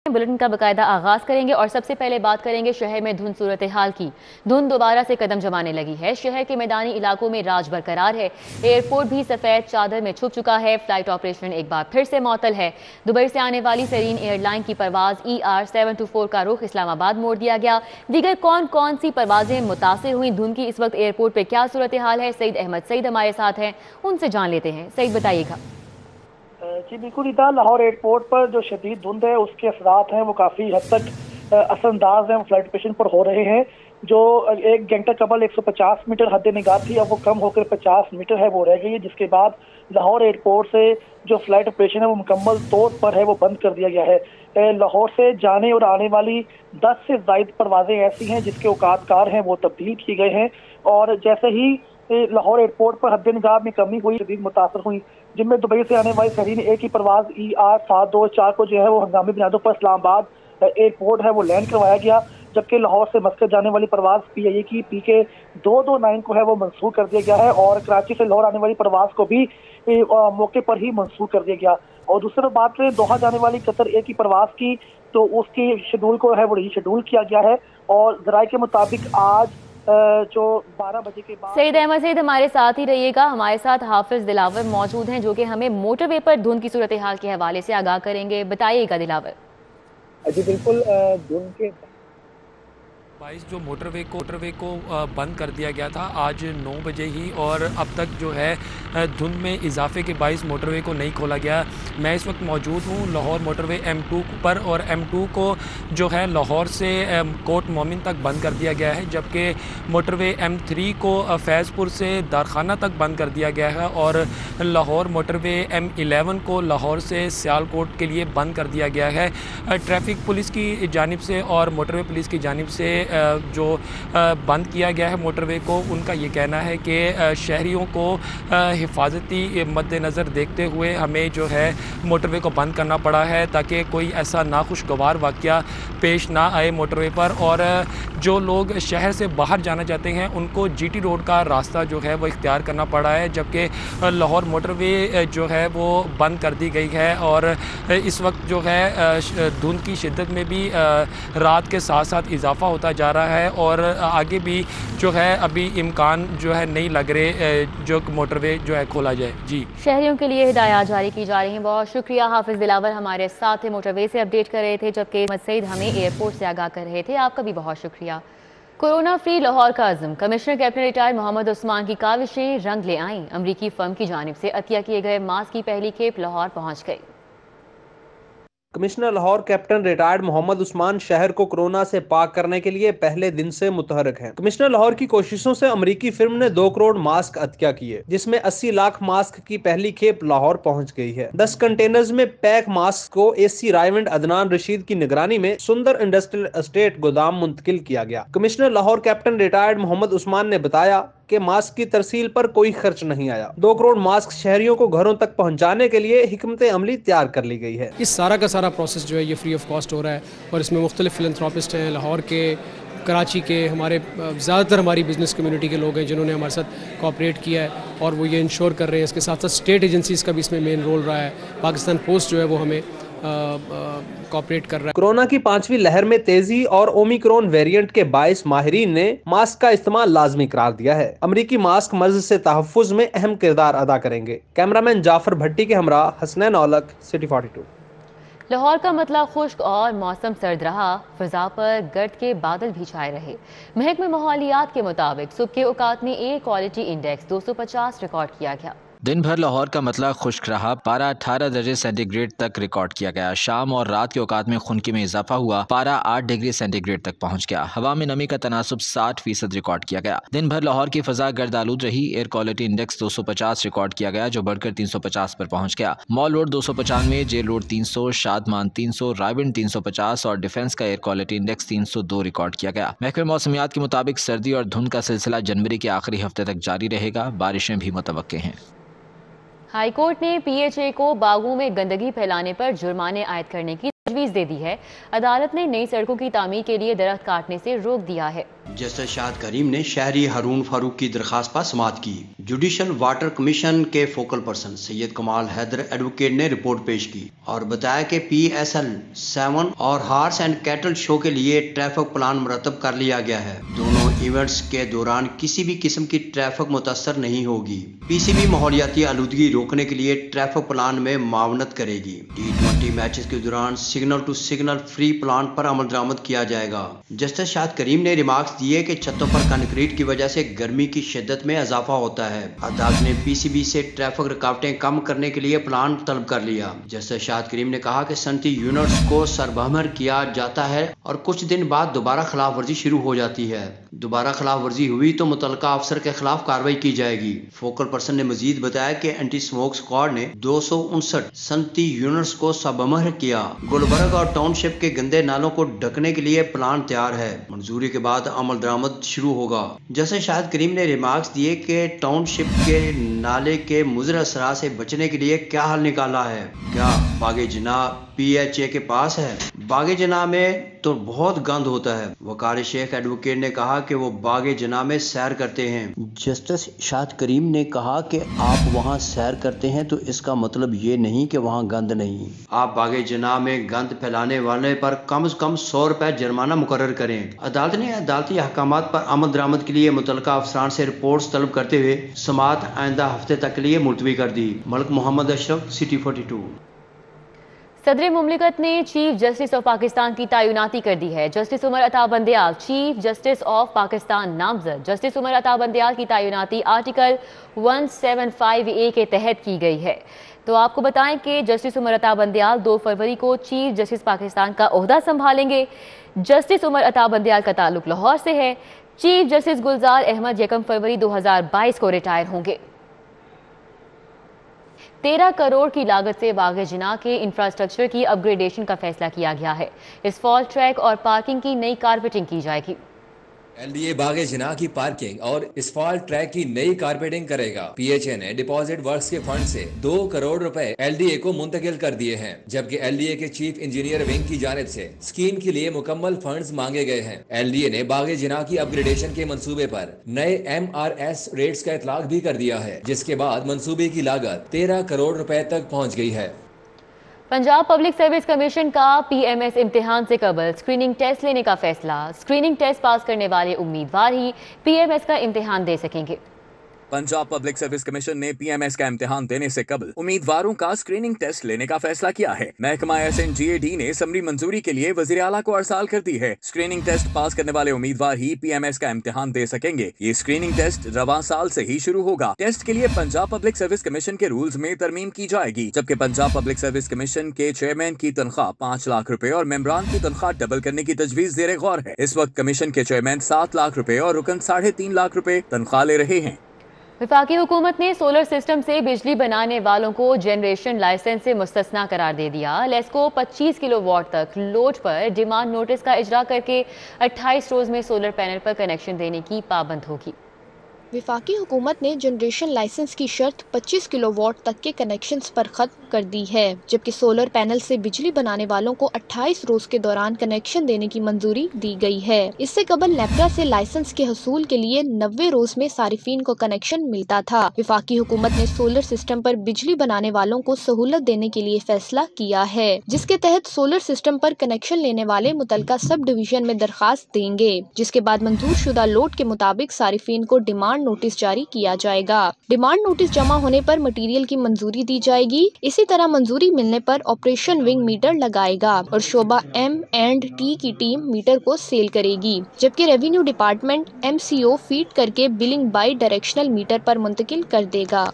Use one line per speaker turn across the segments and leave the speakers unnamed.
Bulletin का बाकायदा आगाज करेंगे और सबसे पहले बात करेंगे शहर में धुंध सूरत हाल की। धुंध दोबारा से कदम जमाने लगी है। शहर के मैदानी इलाकों में राज बरकरार है। एयरपोर्ट भी सफेद चादर में छुप चुका है। फ्लाइट ऑपरेशन एक बार फिर से मअतल है। दुबई से आने वाली सरीन एयरलाइन की परवाज ER724 का रुख इस्लामाबाद मोड़ दिया गया। दीगर कौन कौन सी परवाजें मुतासिर हुई, धुंध की इस वक्त एयरपोर्ट पर क्या सूरत हाल है, सईद अहमद सईद हमारे साथ हैं, उनसे जान लेते हैं। सईद बताइएगा।
जी बिल्कुल इदा, लाहौर एयरपोर्ट पर जो शदीद धुंध है उसके असरात हैं वो काफ़ी हद तक असरअंदाज हैं, फ्लाइट ऑपरेशन पर हो रहे हैं। जो एक घंटा कबल 150 मीटर हद निगाह थी, अब वो कम होकर 50 मीटर है वो रह गई है, जिसके बाद लाहौर एयरपोर्ट से जो फ्लाइट ऑपरेशन है वो मुकम्मल तौर पर है वो बंद कर दिया गया है। लाहौर से जाने और आने वाली 10 से ज़ायद परवाजें ऐसी हैं जिसके औकात कार हैं वो तब्दील किए गए हैं, और जैसे ही लाहौर एयरपोर्ट पर हद निगाह में कमी हुई, शदीद मुतासर हुई, जिनमें दुबई से आने वाली सरीन ए की परवाज ER724 को जो है वो हंगामी बुनियादों पर इस्लामाबाद एयरपोर्ट है वो लैंड करवाया गया, जबकि लाहौर से मस्कत जाने वाली परवाज PIA की PK 229 को है वो मंसूख कर दिया गया है, और कराची से लाहौर आने वाली परवाज को भी मौके पर ही मंसूख कर दिया गया। और दूसरी बात करें दोहा जाने वाली कतर ए की परवाज की, तो उसकी शेड्यूल को है वो रीशेड्यूल किया गया है, और ज़राए के मुताबिक आज जो 12 बजे के बाद।
सईद अहमद सईद हमारे साथ ही रहिएगा। हमारे साथ हाफिज दिलावर मौजूद हैं जो कि हमें मोटरवे पर धुंध की सूरत हाल के हवाले से आगाह करेंगे। बताइएगा दिलावर।
जी बिल्कुल, धुंध के
22 जो मोटरवे को बंद कर दिया गया था आज 9 बजे ही, और अब तक जो है धुंध में इजाफे के 22 मोटरवे को नहीं खोला गया। मैं इस वक्त मौजूद हूँ लाहौर मोटरवे M2 पर, और M2 को जो है लाहौर से कोट मोमिन तक बंद कर दिया गया है, जबकि मोटरवे M3 को फैज़पुर से दारखाना तक बंद कर दिया गया है, और लाहौर मोटरवे M11 को लाहौर से सियालकोट के लिए बंद कर दिया गया है। ट्रैफिक पुलिस की जानिब से और मोटरवे पुलिस की जानिब से जो बंद किया गया है मोटरवे को, उनका ये कहना है कि शहरियों को हिफाजती मद्देनज़र देखते हुए हमें जो है मोटरवे को बंद करना पड़ा है, ताकि कोई ऐसा नाखुशगवार वाक़या पेश ना आए मोटरवे पर, और जो लोग शहर से बाहर जाना चाहते हैं उनको GT रोड का रास्ता जो है वो इख्तियार करना पड़ा है, जबकि लाहौर मोटरवे जो है वो बंद कर दी गई है। और इस वक्त जो है धुंध की शिद्दत में भी रात के साथ साथ इजाफा होता जा रहा है, और आगे भी जो है अभी इम्कान जो है नहीं लग रहे जो मोटरवे जो है खोला जाए। जी,
शहरियों के लिए हिदायत जारी की जा रही हैं। बहुत शुक्रिया। हाफिज दिलावर हमारे साथ मोटरवे से अपडेट कर रहे थे, जबकि अहमद सईद हमें एयरपोर्ट से आगाह कर रहे थे। आपका भी बहुत शुक्रिया। कोरोना फ्री लाहौर का अज़्म, commissioner captain retired Mohammad Usman की काविशें रंग ले आईं। अमरीकी फर्म की जानिब से अतिया किए गए मास्क की पहली खेप लाहौर पहुँच गई।
Commissioner Lahore captain retired Mohammad Usman शहर को कोरोना से पाक करने के लिए पहले दिन से मुतहरक हैं। कमिश्नर लाहौर की कोशिशों से अमरीकी फिल्म ने 2 करोड़ मास्क अतिया किए, जिसमें 80 लाख मास्क की पहली खेप लाहौर पहुंच गई है। 10 कंटेनर्स में पैक मास्क को AC रायवंड अदनान रशीद की निगरानी में सुंदर इंडस्ट्रियल एस्टेट गोदाम मुंतकिल किया गया। Commissioner Lahore captain retired Mohammad Usman ने बताया कि मास्क की तरसील पर कोई खर्च नहीं आया। 2 करोड़ मास्क शहरियों को घरों तक पहुंचाने के लिए हिकमत अमली तैयार कर ली गई है।
इस सारा का सारा प्रोसेस जो है ये फ्री ऑफ कॉस्ट हो रहा है, और इसमें मुख्तलिफ फिलंथ्रोपिस्ट हैं, लाहौर के, कराची के, हमारे ज़्यादातर हमारी बिज़नेस कम्युनिटी के लोग हैं जिन्होंने हमारे साथ कोऑपरेट किया है, और वो ये इंश्योर कर रहे हैं। इसके साथ साथ स्टेट एजेंसीज़ का भी इसमें मेन रोल रहा है। पाकिस्तान पोस्ट जो है वो हमें कोऑपरेट कर रहा है।
कोरोना की 5वीं लहर में तेजी और ओमिक्रॉन वेरिएंट के बायस माहिरीन ने मास्क का इस्तेमाल लाजमी करार दिया है। अमरीकी मास्क मर्ज से तहफ़्फ़ुज़ में अहम किरदार अदा करेंगे। कैमरामैन जाफर भट्टी के हमरा हसनैन औलक, सिटी 42।
लाहौर का मतला खुश्क और मौसम सर्द रहा। फिजा पर गर्द के बादल भी छाए रहे। महकमे माहौलियात के मुताबिक सुबह के औकात में एयर क्वालिटी इंडेक्स 250 रिकॉर्ड किया गया।
दिन भर लाहौर का मतला खुश्क रहा। पारा 18 दर्जे सेंटीग्रेड तक रिकॉर्ड किया गया। शाम और रात के औकात में खुनकी में इजाफा हुआ। पारा 8 डिग्री सेंटीग्रेड तक पहुंच गया। हवा में नमी का तनासुब 60% रिकॉर्ड किया गया। दिन भर लाहौर की फजा गर्द आलूद रही। एयर क्वालिटी इंडेक्स 250 रिकॉर्ड किया गया, जो बढ़कर 350 पर पहुंच गया। Mall road 295, jail road 300, Shadman 300, Raiwind 350 और डिफेंस का एयर क्वालिटी इंडेक्स 302 रिकॉर्ड किया गया। महकमे मौसमियात के मुताबिक सर्दी और धुंध का सिलसिला जनवरी के आखिरी हफ्ते तक जारी रहेगा। बारिशें भी मुतवक्के हैं।
हाई कोर्ट ने PHA को बागों में गंदगी फैलाने पर जुर्माने आयद करने की تجویز دے دی ہے۔ عدالت نے نئی سڑکوں کی تعمیر کے لیے درخت کاٹنے سے روک دیا ہے۔
جسٹس شاہد کریم نے شہری ہارون فاروق کی درخواست پر سماعت کی۔ جوڈیشل واٹر کمیشن کے فوکل پرسن سید کمال حیدر ایڈوکیٹ نے رپورٹ پیش کی اور بتایا کہ PSL 7 اور ہارس اینڈ کیٹل شو کے لیے ٹریفک پلان مرتب کر لیا گیا ہے۔ دونوں ایونٹس کے دوران کسی بھی قسم کی ٹریفک متاثر نہیں ہوگی۔ PCB ماحولیاتی آلودگی روکنے کے لیے ٹریفک پلان میں معاونت کرے گی۔ T20 میچز کے دوران signal to signal free plan پر عمل درآمد کیا جائے گا۔ جسٹس شاہد کریم نے ریمارکس دیے کہ چھتوں پر کنکریٹ کی وجہ سے گرمی کی شدت میں اضافہ ہوتا ہے۔ عدالت نے PCB سے ٹریفک رکاوٹیں کم کرنے کے لیے پلان طلب کر لیا۔ جسٹس شاہد کریم نے کہا کہ صنعتی یونٹس کو سربمہر کیا جاتا ہے اور کچھ دن بعد دوبارہ خلاف ورزی شروع ہو جاتی ہے۔ دوبارہ خلاف ورزی ہوئی تو متعلقہ افسر کے خلاف کارروائی کی جائے گی۔ فوکل پرسن نے مزید بتایا کہ اینٹی اسموک اسکواڈ نے 259 صنعتی یونٹس کو سربمہر کیا۔ گلبرگ اور ٹاؤن شپ کے گندے نالوں کو ڈھکنے کے لیے پلان تیار ہے۔ منظوری کے بعد عمل درآمد شروع ہوگا۔ جیسے شاہد کریم نے ریمارکس دیے کہ ٹاؤن شپ کے نالے کے مضر اثرات سے بچنے کے لیے کیا حل نکالا ہے؟ کیا باغ جناح PHA کے پاس ہے؟ باغ جناح میں تو بہت گند ہوتا ہے۔ وقار شیخ ایڈوکیٹ نے کہا کہ وہ باغ جناح میں سیر کرتے ہیں۔ جسٹس شاہد کریم نے کہا کہ آپ وہاں سیر کرتے ہیں تو اس کا مطلب یہ نہیں کہ وہاں گند نہیں۔ آپ باغ جناح میں گند پھیلانے والے پر کم از کم 100 روپے جرمانہ مقرر کریں۔ عدالت نے عدالتی احکامات پر عمل درآمد کے لیے متعلقہ افسران سے رپورٹس طلب کرتے ہوئے سماعت آئندہ ہفتے تک کے لیے ملتوی کر دی۔ ملک محمد اشرف سٹی 42۔
صدر مملکت نے چیف جسٹس آف پاکستان کی تعیناتی کر دی ہے۔ Justice Umar Ata Bandial chief justice of Pakistan نامزد۔ جسٹس عمر عطا بندیال کی تعیناتی آرٹیکل 175A کے تحت کی گئی ہے۔ تو آپ کو بتائیں کہ جسٹس عمر عطا بندیال 2 فروری کو چیف جسٹس پاکستان کا عہدہ سنبھالیں گے۔ جسٹس عمر عطا بندیال کا تعلق لاہور سے ہے۔ چیف جسٹس گلزار احمد 1 فروری 2022 کو ریٹائر ہوں گے۔ 13 کروڑ کی لاگت سے باغ جناح کے انفراسٹرکچر کی اپ گریڈیشن کا فیصلہ کیا گیا ہے۔ اسفالٹ ٹریک اور پارکنگ کی نئی کارپیٹنگ کی جائے گی۔
LDA باغ جناح کی پارکنگ اور اسفالٹ ٹریک کی نئی کارپیٹنگ کرے گا۔ PHA نے ڈپازٹ ورکس کے فنڈ سے 2 کروڑ روپے LDA کو منتقل کر دیے ہیں، جبکہ LDA کے چیف انجینئر ونگ کی جانب سے اسکیم کے لیے مکمل فنڈز مانگے گئے ہیں۔ LDA نے باغ جناح کی اپ گریڈیشن کے منصوبے پر نئے MRS ریٹس کا اطلاق بھی کر دیا ہے، جس کے بعد منصوبے کی لاگت 13 کروڑ روپے تک پہنچ گئی ہے۔
پنجاب پبلک سروس کمیشن کا PMS امتحان سے قبل اسکریننگ ٹیسٹ لینے کا فیصلہ۔ اسکریننگ ٹیسٹ پاس کرنے والے امیدوار ہی PMS کا امتحان دے سکیں گے۔
پنجاب پبلک سروس کمیشن نے PMS کا امتحان دینے سے قبل امیدواروں کا اسکریننگ ٹیسٹ لینے کا فیصلہ کیا ہے۔ محکمہ SNGAD نے اسمبلی منظوری کے لیے وزیر اعلیٰ کو ارسال کر دی ہے۔ اسکریننگ ٹیسٹ پاس کرنے والے امیدوار ہی PMS کا امتحان دے سکیں گے۔ یہ اسکریننگ ٹیسٹ رواں سال سے ہی شروع ہوگا۔ ٹیسٹ کے لیے پنجاب پبلک سروس کمیشن کے رولز میں ترمیم کی جائے گی، جبکہ پنجاب پبلک سروس کمیشن کے چیئرمین کی تنخواہ 5 لاکھ روپے اور ممبران کی تنخواہ ڈبل کرنے کی تجویز زیر غور ہے۔ اس وقت کمیشن کے چیئرمین 7 لاکھ روپے اور رکن 3.5 لاکھ روپے تنخواہ لے رہے ہیں۔
وفاقی حکومت نے سولر سسٹم سے بجلی بنانے والوں کو جنریشن لائسنس سے مستثنا قرار دے دیا۔ لیسکو 25 کلو واٹ تک لوڈ پر ڈیمانڈ نوٹس کا اجرا کر کے 28 روز میں سولر پینل پر کنیکشن دینے کی پابند ہوگی۔
وفاقی حکومت نے جنریشن لائسنس کی شرط 25 کلو واٹ تک کے کنیکشنز پر ختم کر دی ہے، جبکہ سولر پینل سے بجلی بنانے والوں کو 28 روز کے دوران کنیکشن دینے کی منظوری دی گئی ہے۔ اس سے قبل نیپرا سے لائسنس کے حصول کے لیے 90 روز میں صارفین کو کنیکشن ملتا تھا۔ وفاقی حکومت نے سولر سسٹم پر بجلی بنانے والوں کو سہولت دینے کے لیے فیصلہ کیا ہے، جس کے تحت سولر سسٹم پر کنیکشن لینے والے متعلقہ سب ڈویژن میں درخواست دیں گے، جس کے بعد منظور شدہ لوڈ کے مطابق صارفین کو ڈیمانڈ نوٹس جاری کیا جائے گا۔ ڈیمانڈ نوٹس جمع ہونے پر مٹیریل کی منظوری دی جائے گی۔ اسی طرح منظوری ملنے پر آپریشن ونگ میٹر لگائے گا اور شعبہ M&T کی ٹیم میٹر کو سیل کرے گی، جبکہ ریونیو ڈپارٹمنٹ MCO فیڈ کر کے بلنگ بائی ڈائریکشنل میٹر پر منتقل کر دے گا۔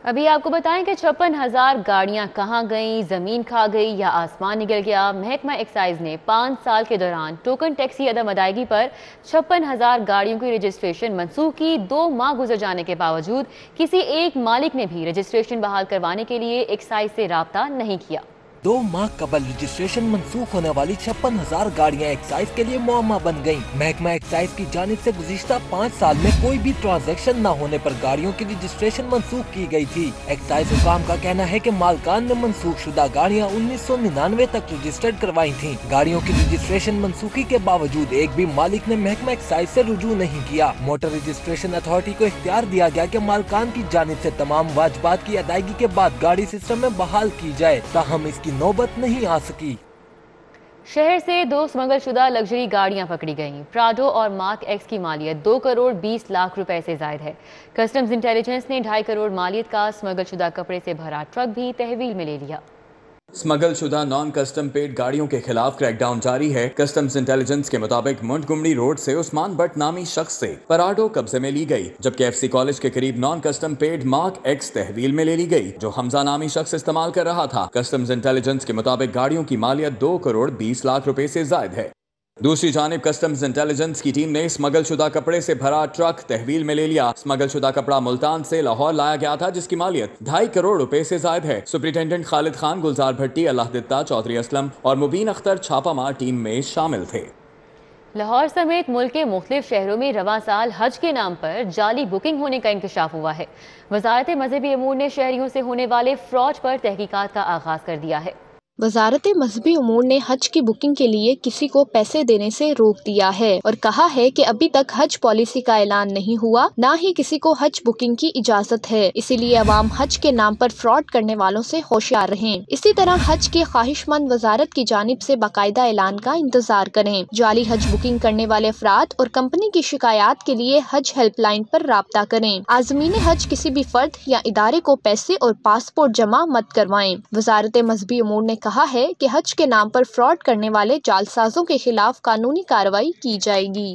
ابھی آپ کو بتائیں کہ 56,000 گاڑیاں کہاں گئیں، زمین کھا گئی یا آسمان نگل گیا۔ محکمہ ایکسائز نے 5 سال کے دوران ٹوکن ٹیکس کی عدم ادائیگی پر 56,000 گاڑیوں کی رجسٹریشن منسوخ کی۔ 2 ماہ گزر جانے کے باوجود کسی ایک مالک نے بھی رجسٹریشن بحال کروانے کے لیے ایکسائز سے رابطہ نہیں کیا۔
2 माह कबल रजिस्ट्रेशन मंसूख होने वाली 56,000 गाड़ियाँ एक्साइज के लिए मुअम्मा बन गयी। महकमा एक्साइज की जानिब से गुज़िश्ता 5 साल में कोई भी ट्रांजैक्शन न होने पर गाड़ियों की रजिस्ट्रेशन मंसूख की गई थी। एक्साइज हुकाम का कहना है कि मालकान ने मंसूख शुदा गाड़ियाँ 1999 तक रजिस्टर्ड करवाई थी। गाड़ियों की रजिस्ट्रेशन मंसूखी के बावजूद एक भी मालिक ने महकमा एक्साइज से रुजू नहीं किया। मोटर रजिस्ट्रेशन अथॉरिटी को इख्तियार दिया गया कि मालकान की जानिब से तमाम वाजिबात की अदायगी के बाद गाड़ी सिस्टम में बहाल की जाए, ताहम इसकी नौबत नहीं आ सकी।
शहर से 2 स्मगलशुदा लग्जरी गाड़ियां पकड़ी गईं। प्राडो और मार्क एक्स की मालियत 2 करोड़ 20 लाख रुपए से जायद है। कस्टम्स इंटेलिजेंस ने 2.5 करोड़ मालियत का स्मगलशुदा कपड़े से भरा ट्रक भी तहवील में ले लिया।
स्मगल शुदा नॉन कस्टम पेड गाड़ियों के खिलाफ क्रैकडाउन जारी है। कस्टम्स इंटेलिजेंस के मुताबिक मोंटगोमरी रोड से उस्मान भट्ट नामी शख्स से पराडो कब्जे में ली गई, जबकि एफसी कॉलेज के करीब non custom paid Mark X तहवील में ले ली गई, जो हमजा नामी शख्स इस्तेमाल कर रहा था। कस्टम्स इंटेलिजेंस के मुताबिक गाड़ियों की मालियत 2 करोड़ 20 लाख रुपए से जायद है। दूसरी जानिब कस्टम्स इंटेलिजेंस की टीम ने स्मगल शुदा कपड़े से भरा ट्रक तहवील में ले लिया। स्मगल शुदा कपड़ा मुल्तान से लाहौर लाया गया था, जिसकी मालियत 2.5 करोड़ रुपए से जायद है। सुपरिटेंडेंट खालिद खान, गुलजार भट्टी, अल्लाह दित्ता, चौधरी असलम और मुबीन अख्तर छापामार टीम में शामिल थे।
लाहौर समेत मुल्क के मुख्तलिफ शहरों में रवां साल हज के नाम पर जाली बुकिंग होने का इंकशाफ हुआ है। वजारत मजहबी अमूर ने शहरियों से होने वाले फ्रॉड पर तहकीकात का आगाज कर दिया है।
वजारत मजहबी उमूर ने हज की बुकिंग के लिए किसी को पैसे देने से रोक दिया है और कहा है कि अभी तक हज पॉलिसी का ऐलान नहीं हुआ, न ही किसी को हज बुकिंग की इजाजत है। इसीलिए अवाम हज के नाम पर फ्रॉड करने वालों से होशियार रहें। इसी तरह हज के ख्वाहिशमंद वजारत की जानिब से बाकायदा ऐलान का इंतजार करें। जाली हज बुकिंग करने वाले अफराद और कंपनी की शिकायत के लिए हज हेल्पलाइन पर राब्ता करें। आज़मीन हज किसी भी फर्द या इदारे को पैसे और पासपोर्ट जमा मत करवाएं। वजारत मजहबी उमूर ने कहा है कि हज के नाम पर फ्रॉड करने वाले जालसाजों के खिलाफ कानूनी कार्रवाई की जाएगी।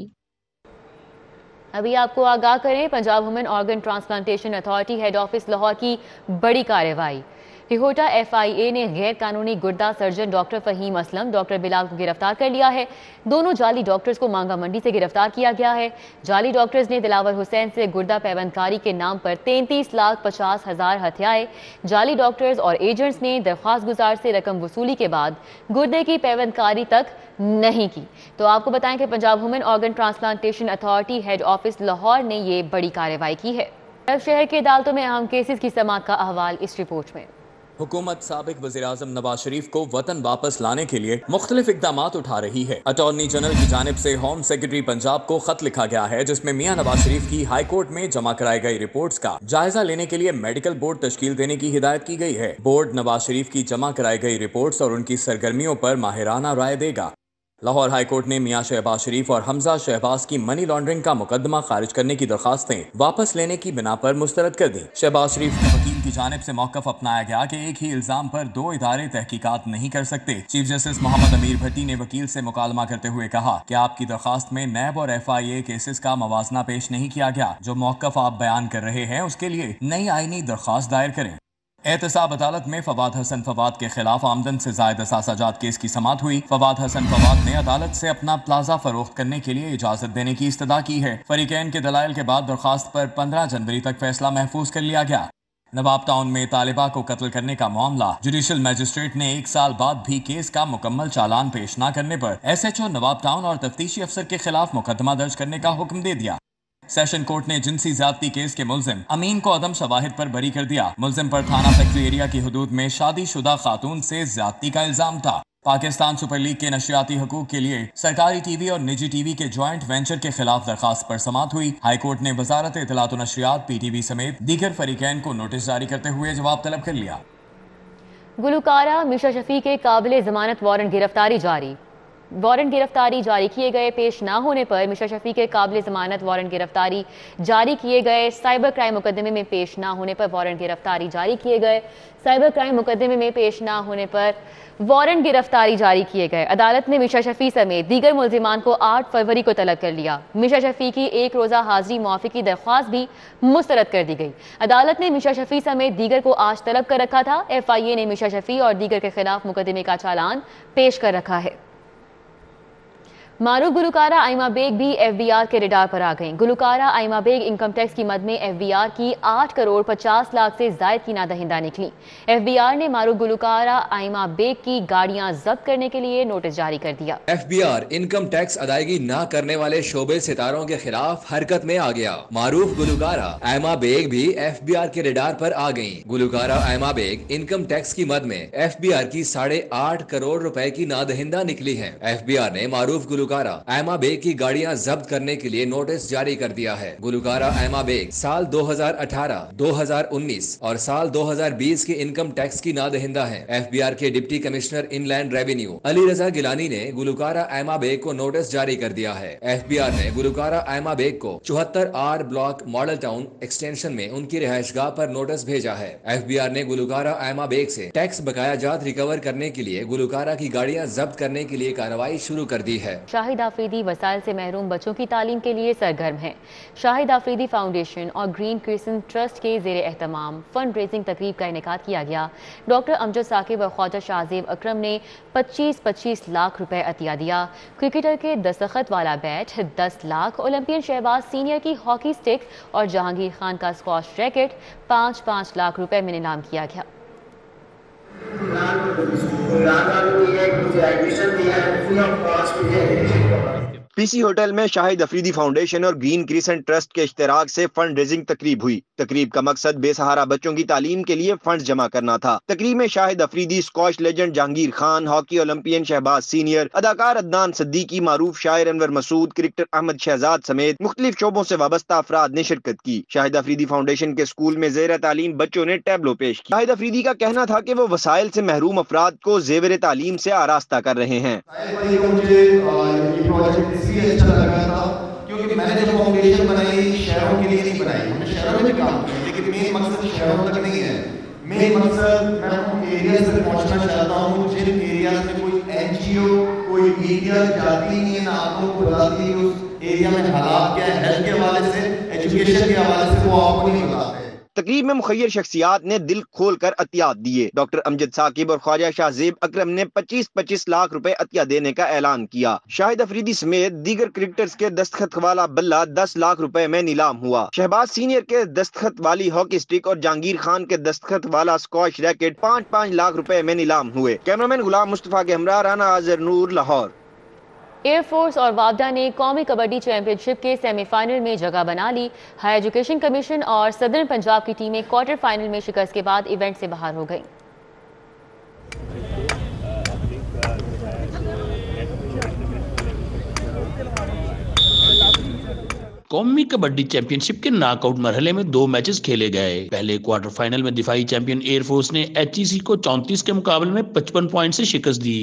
अभी आपको आगाह करें, Punjab women organ transplantation authority head office Lahore की बड़ी कार्रवाई। रिहोटा FIA ने गैर कानूनी गुर्दा surgeon doctor Faheem Aslam, doctor Bilal को गिरफ्तार कर लिया है। दोनों जाली डॉक्टर्स को मांगा मंडी से गिरफ्तार किया गया है। जाली डॉक्टर्स ने दिलावर हुसैन से गुर्दा पैवंदकारी के नाम पर 33,50,000 हथियाए। जाली डॉक्टर्स और एजेंट्स ने दरख्वास्त गुजार से रकम वसूली के बाद गुर्दे की पैवंदकारी तक नहीं की। तो आपको बताएं कि Punjab women organ transplantation authority head office Lahore ने ये बड़ी कार्रवाई की है। अब शहर की अदालतों में अहम केसेस की समाअत का अहवाल इस रिपोर्ट में।
हुकूमत साबिक वज़ीर-ए-आज़म नवाज शरीफ को वतन वापस लाने के लिए मुख्तलिफ इक़दामात उठा रही है। अटॉर्नी जनरल की जानिब से होम सेक्रेटरी पंजाब को खत लिखा गया है, जिसमें मियां नवाज शरीफ की हाई कोर्ट में जमा कराई गई रिपोर्ट्स का जायजा लेने के लिए मेडिकल बोर्ड तश्कील देने की हिदायत की गई है। बोर्ड नवाज शरीफ की जमा कराई गई रिपोर्ट्स और उनकी सरगर्मियों पर माहिराना राय देगा। लाहौर हाई कोर्ट ने मियां शहबाज शरीफ और हमजा शहबाज की मनी लॉन्ड्रिंग का मुकदमा खारिज करने की दरखास्तें वापस लेने की बिना पर मुस्तरद कर दी। शहबाज शरीफ के वकील की जानिब से मौक़िफ़ अपनाया गया कि एक ही इल्जाम पर 2 इदारे तहकीकात नहीं कर सकते। चीफ जस्टिस मोहम्मद अमीर भट्टी ने वकील से मुकालमा करते हुए कहा कि आपकी दरखास्त में नैब और FIA केसेस का मवाजना पेश नहीं किया गया। जो मौक़िफ़ आप बयान कर रहे हैं उसके लिए नई आईनी दरखास्त दायर करें। एहतसाब अदालत में फवाद हसन फवाद के खिलाफ आमदन से जायद असासाजात केस की समाअत हुई। फवाद हसन फवाद ने अदालत से अपना प्लाजा फरोख्त करने के लिए इजाजत देने की इस्तदा की है। फरीकैन के दलाइल के बाद दरखास्त पर 15 जनवरी तक फैसला महफूज कर लिया गया। नवाब टाउन में तालिबा को कत्ल करने का मामला, जुडिशल मजिस्ट्रेट ने 1 साल बाद भी केस का मुकम्मल चालान पेश न करने पर SHO नवाब टाउन और तफ्तीशी अफसर के खिलाफ मुकदमा दर्ज करने का हुक्म दे दिया। सेशन कोर्ट ने जिनसी ज्यादती केस के मुलजिम अमीन को अदम शवाहिद पर बरी कर दिया। मुलजिम पर थाना फैक्ट्री एरिया की हुदूद में शादीशुदा खातून से ज्यादती का इल्जाम था। पाकिस्तान सुपर लीग के नशियाती हकूक के लिए सरकारी टीवी और निजी टीवी के ज्वाइंट वेंचर के खिलाफ दरखास्त पर समाअत हुई। हाई कोर्ट ने वजारत इत्तलात व नशरियात PTV समेत दीगर फरीकैन को नोटिस जारी करते हुए जवाब तलब कर लिया।
गुलकारा मिशा शफी के काबिल जमानत वारंट गिरफ्तारी जारी। वारंट गिरफ्तारी जारी किए गए, पेश ना होने पर मिशा शफी के काबिल जमानत वारंट गिरफ्तारी जारी किए गए। साइबर क्राइम मुकदमे में पेश ना होने पर वारंट गिरफ्तारी जारी किए गए। साइबर क्राइम मुकदमे में पेश ना होने पर वारंट गिरफ्तारी जारी किए गए। अदालत ने मिशा शफी समेत दीगर मुल्जिमान को 8 फरवरी को तलब कर लिया। मिशा शफी की 1 रोज़ा हाजिरी मुआफ़ी की दरख्वास्त भी मुस्तरद कर दी गई। अदालत ने मिशा शफी समेत दीगर को आज तलब कर रखा था। FIA ने मिशा शफी और दीगर के खिलाफ मुकदमे का चालान पेश कर रखा है। معروف گلوکارہ آئمہ بیگ بھی ایف بی آر کے ریڈار پر آ گئیں۔ گلوکارہ آئمہ بیگ انکم ٹیکس کی مد میں ایف بی آر کی 8 کروڑ 50 لاکھ سے زائد کی نادہندہ نکلی۔ ایف بی آر نے معروف گلوکارہ آئمہ بیگ کی گاڑیاں ضبط کرنے کے لیے نوٹس جاری کر دیا۔
F B R income tax ادائیگی نہ کرنے والے شعبے ستاروں کے خلاف حرکت میں آ گیا۔ معروف گلوکارہ آئمہ بیگ بھی ایف بی آر کے ریڈار پر آ گئیں۔ گلوکارہ آئمہ بیگ انکم ٹیکس کی مد میں ایف بی آر کی 8.5 کروڑ روپے کی نادہندہ نکلی ہے۔ ایف بی آر نے معروف گلوکارہ آئمہ بیگ کی گاڑیاں ضبط کرنے کے لیے نوٹس جاری کر دیا ہے۔ گلوکارہ آئمہ بیگ سال 2018، 2019 اور سال 2020 کے انکم ٹیکس کی نادہندہ ہے۔ ایف بی آر کے ڈپٹی کمشنر ان لینڈ ریونیو علی رضا گیلانی نے گلوکارہ آئمہ بیگ کو نوٹس جاری کر دیا ہے۔ ایف بی آر نے گلوکارہ آئمہ بیگ کو 74R block model town extension میں ان کی رہائش گاہ پر نوٹس بھیجا ہے۔ ایف بی آر نے گلوکارہ آئمہ بیگ سے ٹیکس بقایا جات ریکور کرنے کے لیے گلوکارہ کی گاڑیاں ضبط کرنے کے لیے کارروائی شروع کر دی ہے۔
شاہد آفریدی وسائل سے محروم بچوں کی تعلیم کے لیے سرگرم ہیں۔ شاہد آفریدی فاؤنڈیشن اور گرین کرسنٹ ٹرسٹ کے زیر اہتمام فنڈ ریزنگ تقریب کا انعقاد کیا گیا۔ ڈاکٹر امجد ثاقب اور خواجہ شاہزیب اکرم نے 25 لاکھ روپے عطیہ دیا۔ کرکٹر کے دستخط والا bat 10 lakh, Olympian Shahbaz senior کی ہاکی سٹک اور جہانگیر خان کا اسکواش ریکٹ 5 لاکھ روپے میں نیلام کیا گیا۔
پی سی ہوٹل میں شاہد آفریدی فاؤنڈیشن اور گرین کرسنٹ ٹرسٹ کے اشتراک سے فنڈ ریزنگ تقریب ہوئی۔ تقریب کا مقصد بے سہارا بچوں کی تعلیم کے لیے فنڈز جمع کرنا تھا۔ تقریب میں Shahid Afridi, squash legend Jahangir Khan, hockey Olympian Shahbaz senior, اداکار عدنان صدیقی، معروف شاعر انور مسعود، کرکٹر احمد شہزاد سمیت مختلف شعبوں سے وابستہ افراد نے شرکت کی۔ شاہد آفریدی فاؤنڈیشن کے اسکول میں زیر تعلیم بچوں نے ٹیبلو پیش کیا۔ شاہد آفریدی کا کہنا تھا کہ وہ وسائل سے محروم افراد کو زیور تعلیم سے آراستہ کر رہے ہیں۔
کیونکہ میں نے جو فاؤنڈیشن بنائی شہروں کے لیے نہیں بنائی، ہم نے شہروں میں بھی کام کیا لیکن مین مقصد شہروں تک نہیں ہے۔ مین مقصد میں ان ایریاز تک پہنچنا چاہتا ہوں جن ایریاز میں کوئی این جی او، کوئی میڈیا جاتی نہیں ہے، نہ آپ لوگوں کو بتاتی ہے اس ایریا میں حالات کیا ہے، ہیلتھ کے حوالے سے، ایجوکیشن کے حوالے سے، وہ آپ کو نہیں بتاتے۔
تقریب میں مخیر شخصیات نے دل کھول کر عطیات دیے۔ ڈاکٹر امجد ثاقب اور خواجہ شاہزیب اکرم نے 25 لاکھ روپے عطیہ دینے کا اعلان کیا۔ شاہد آفریدی سمیت دیگر کرکٹرز کے دستخط والا بلہ 10 لاکھ روپے میں نیلام ہوا۔ شہباز سینئر کے دستخط والی ہاکی سٹک اور جہانگیر خان کے دستخط والا اسکواش ریکٹ 5 لاکھ روپے میں نیلام ہوئے۔ کیمرامین غلام مصطفیٰ کے ہمراہ رانا آذر نور، لاہور۔
ایئر فورس اور وابڈا نے قومی کبڈی چیمپئن شپ کے سیمی فائنل میں جگہ بنا لی۔ ہائی ایجوکیشن کمیشن اور صدرن پنجاب کی ٹیمیں کوارٹر فائنل میں شکست کے بعد ایونٹ سے باہر ہو گئیں۔
قومی کبڈی چیمپئن شپ کے ناک آؤٹ مرحلے میں 2 میچز کھیلے گئے۔ پہلے کوارٹر فائنل میں دفاعی چیمپئن ایئر فورس نے ایچ ای سی کو 34 کے مقابلے میں 55 پوائنٹ سے شکست دی۔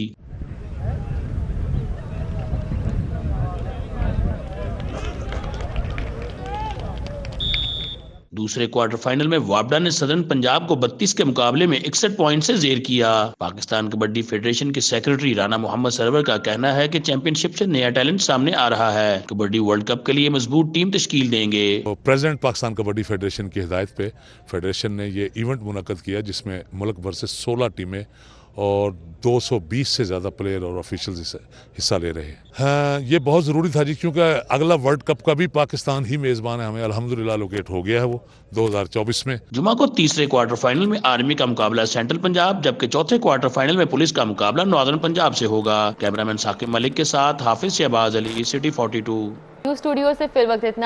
دوسرے کوارٹر فائنل میں وابڈا نے صدرن پنجاب کو 32 کے مقابلے میں 61 پوائنٹ سے زیر کیا۔ پاکستان کبڈی فیڈریشن کے سیکرٹری رانا محمد سرور کا کہنا ہے کہ چیمپئن شپ سے نیا ٹیلنٹ سامنے آ رہا ہے۔ کبڈی ورلڈ کپ کے لیے مضبوط ٹیم تشکیل دیں گے۔
پریزیڈنٹ پاکستان کبڈی فیڈریشن کی ہدایت پہ فیڈریشن نے یہ ایونٹ منعقد کیا جس میں ملک بھر سے 16 ٹیمیں اور 220 سے زیادہ پلیئر اور آفیشلز حصہ لے رہے ہیں۔ ہاں، یہ بہت ضروری تھا جی، کیونکہ اگلا ورلڈ کپ کا بھی پاکستان ہی میزبان ہے۔ ہمیں الحمدللہ لوکیٹ ہو گیا ہے وہ 2024 میں۔
جمعہ کو تیسرے کوارٹر فائنل میں آرمی کا مقابلہ سینٹرل پنجاب، جبکہ چوتھے کوارٹر فائنل میں پولیس کا مقابلہ ناردرن پنجاب سے ہوگا۔ کیمرامین ثاقب ملک کے ساتھ حافظ شہباز علی، سٹی 42۔
نیوز اسٹوڈیو سے فی الوقت اتنا